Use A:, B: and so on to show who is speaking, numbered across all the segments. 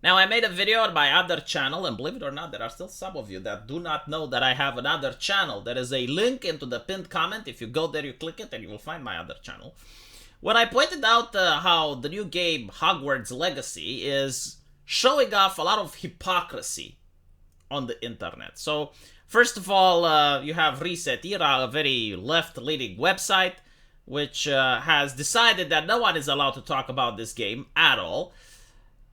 A: Now, I made a video on my other channel, and believe it or not, there are still some of you that do not know that I have another channel. There is a link into the pinned comment. If you go there, you click it, and you will find my other channel. When I pointed out how the new game, Hogwarts Legacy, is showing off a lot of hypocrisy on the internet. So, first of all, you have Reset Era, a very left-leaning website, which has decided that no one is allowed to talk about this game at all.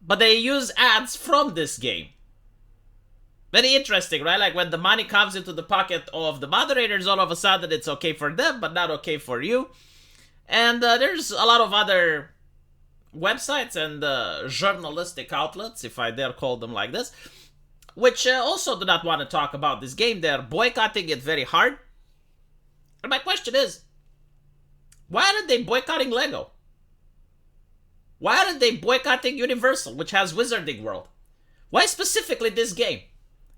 A: But they use ads from this game. Very interesting, right? Like when the money comes into the pocket of the moderators, all of a sudden it's okay for them, but not okay for you. And there's a lot of other websites and journalistic outlets, if I dare call them like this, which also do not want to talk about this game. They're boycotting it very hard. And my question is, why aren't they boycotting Lego? Why aren't they boycotting Universal, which has Wizarding World? Why specifically this game?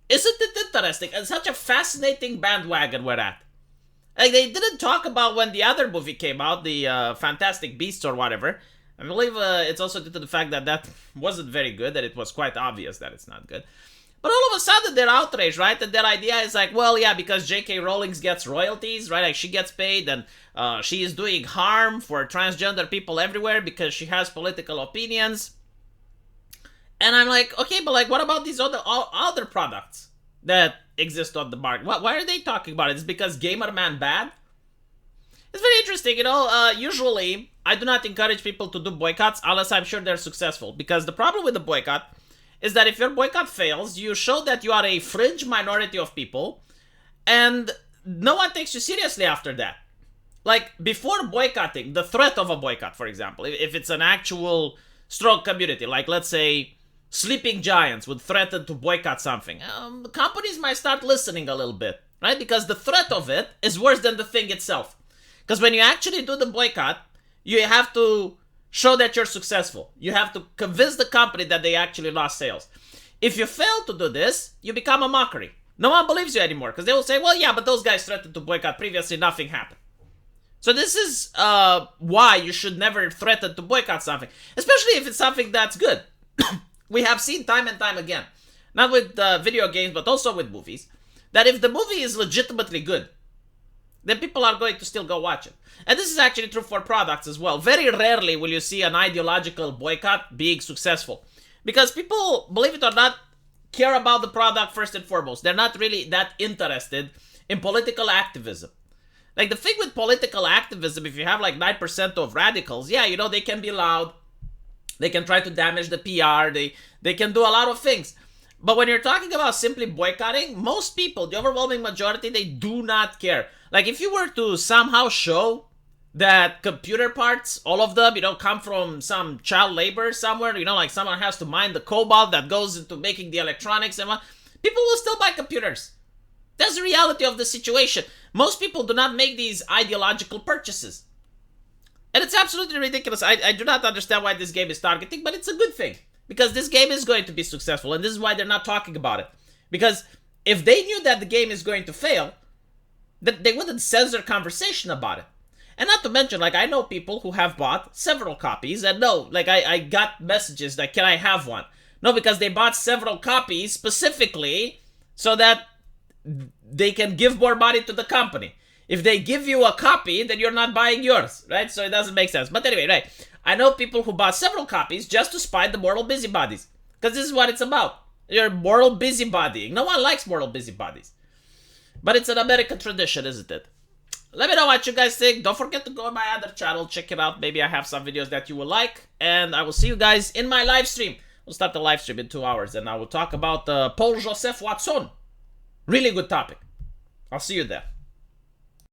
A: Isn't it interesting and such a fascinating bandwagon we're at? Like, they didn't talk about when the other movie came out, the Fantastic Beasts or whatever. I believe it's also due to the fact that that wasn't very good, that it was quite obvious that it's not good. But all of a sudden, they're outraged, right? And their idea is like, well, yeah, because J.K. Rowling gets royalties, right? Like, she gets paid, and she is doing harm for transgender people everywhere because she has political opinions. And I'm like, okay, but like, what about these other products that exist on the market? Why are they talking about it? Is it because Gamer Man bad? It's very interesting, you know. Usually, I do not encourage people to do boycotts unless I'm sure they're successful. Because the problem with the boycott is that if your boycott fails, you show that you are a fringe minority of people, and no one takes you seriously after that. Like, before boycotting, the threat of a boycott, for example, if it's an actual strong community, like, let's say, Sleeping Giants would threaten to boycott something, companies might start listening a little bit, right? Because the threat of it is worse than the thing itself. Because when you actually do the boycott, you have to show that you're successful. You have to convince the company that they actually lost sales. If you fail to do this, you become a mockery. No one believes you anymore because they will say, well, yeah, but those guys threatened to boycott previously, nothing happened. So this is why you should never threaten to boycott something, especially if it's something that's good. We have seen time and time again, not with video games, but also with movies, that if the movie is legitimately good, then people are going to still go watch it. And this is actually true for products as well. Very rarely will you see an ideological boycott being successful. Because people, believe it or not, care about the product first and foremost. They're not really that interested in political activism. Like, the thing with political activism, if you have like 9% of radicals, yeah, you know, they can be loud. They can try to damage the PR. They can do a lot of things. But when you're talking about simply boycotting, most people, the overwhelming majority, they do not care. Like, if you were to somehow show that computer parts, all of them, you know, come from some child labor somewhere, you know, like someone has to mine the cobalt that goes into making the electronics and what, people will still buy computers. That's the reality of the situation. Most people do not make these ideological purchases. And it's absolutely ridiculous. I do not understand why this game is targeting, but it's a good thing. Because this game is going to be successful, and this is why they're not talking about it. Because if they knew that the game is going to fail, that they wouldn't censor conversation about it. And not to mention, like, I know people who have bought several copies, and no, like, I got messages like, can I have one? No, because they bought several copies specifically so that they can give more money to the company. If they give you a copy, then you're not buying yours, right? So it doesn't make sense. But anyway, right, I know people who bought several copies just to spite the moral busybodies. Because this is what it's about. You're moral busybodying. No one likes moral busybodies. But it's an American tradition, isn't it? Let me know what you guys think. Don't forget to go on my other channel. Check it out. Maybe I have some videos that you will like. And I will see you guys in my live stream. We'll start the live stream in 2 hours. And I will talk about Paul Joseph Watson. Really good topic. I'll see you there.